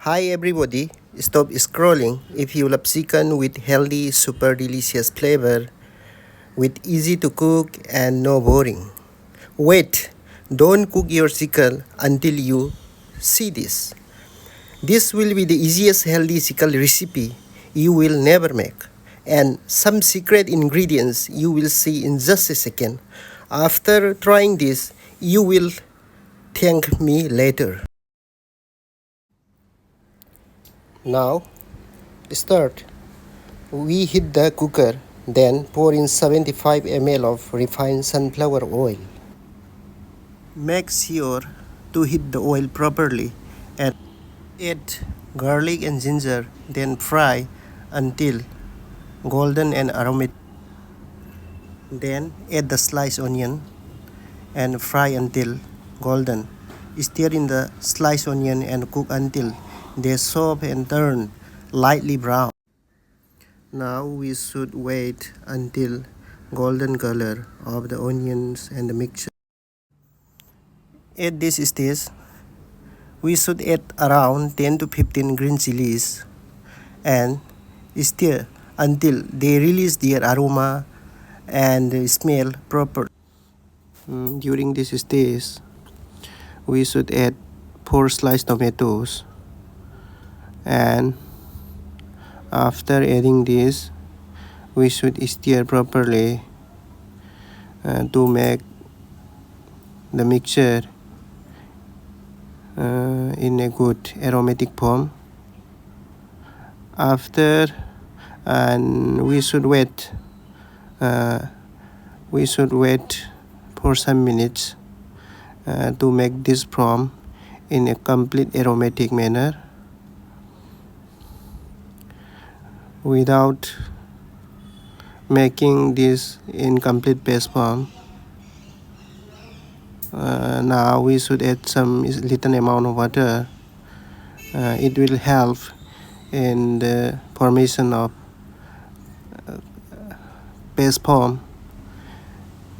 Hi everybody, stop scrolling if you love chicken with healthy, super delicious flavor, with easy to cook and no boring. Wait, don't cook your chicken until you see this. This will be the easiest healthy chicken recipe you will never make, and some secret ingredients you will see in just a second. After trying this, you will thank me later. Now, start. We heat the cooker, then pour in 75 ml of refined sunflower oil. Make sure to heat the oil properly and add garlic and ginger, then fry until golden and aromatic. Then add the sliced onion and fry until golden. Stir in the sliced onion and cook until they soft and turn lightly brown. Now we should wait until golden color of the onions and the mixture. At this stage, we should add around 10 to 15 green chilies and stir until they release their aroma and smell proper. During this stage, we should add 4 sliced tomatoes, and after adding this, we should stir properly to make the mixture in a good aromatic form. After, and we should wait for some minutes to make this form in a complete aromatic manner. Without making this in complete paste form, now we should add some little amount of water. It will help in the formation of paste form.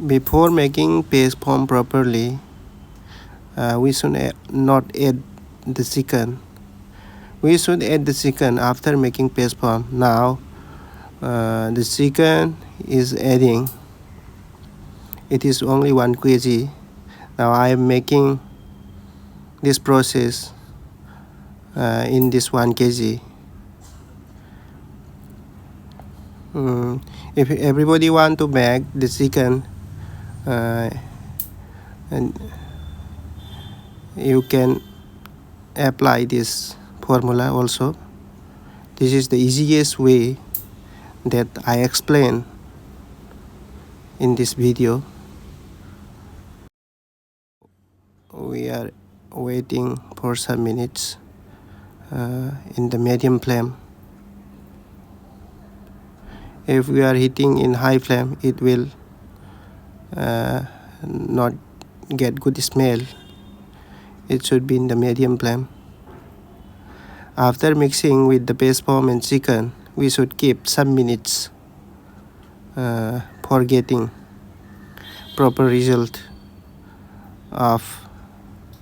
Before making paste form properly, we should not add the chicken. We should add the chicken after making paste form. Now the chicken is adding. It is only 1 kg. Now I am making this process in this 1 kg. If everybody want to make the chicken, and you can apply this formula also. This is the easiest way that I explain in this video. We are waiting for some minutes in the medium flame. If we are heating in high flame, it will not get good smell. It should be in the medium flame. After mixing with the paste form and chicken, we should keep some minutes for getting proper result of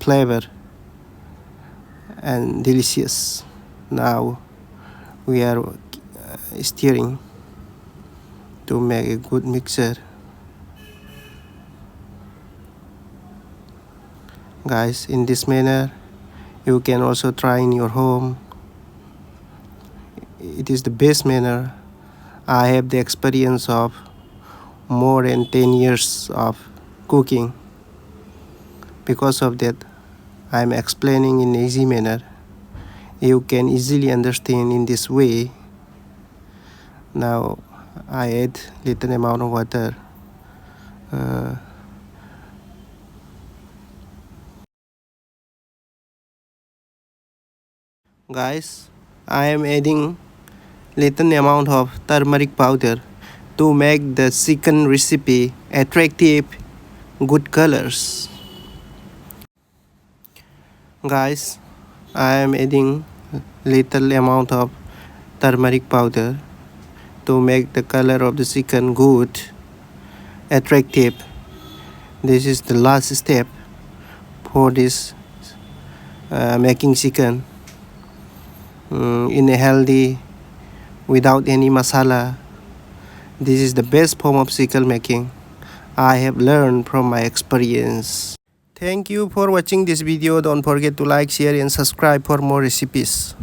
flavor and delicious. Now we are stirring to make a good mixture. Guys, in this manner you can also try in your home. It is the best manner. I have the experience of more than 10 years of cooking. Because of that, I am explaining in easy manner. You can easily understand in this way. Now I add little amount of water. Guys, I am adding little amount of turmeric powder to make the chicken recipe attractive, good colors. Guys, I am adding little amount of turmeric powder to make the color of the chicken good, attractive. This is the last step for this making chicken. in a healthy, without any masala. This is the best form of sickle making. I have learned from my experience. Thank you for watching this video. Don't forget to like, share and subscribe for more recipes.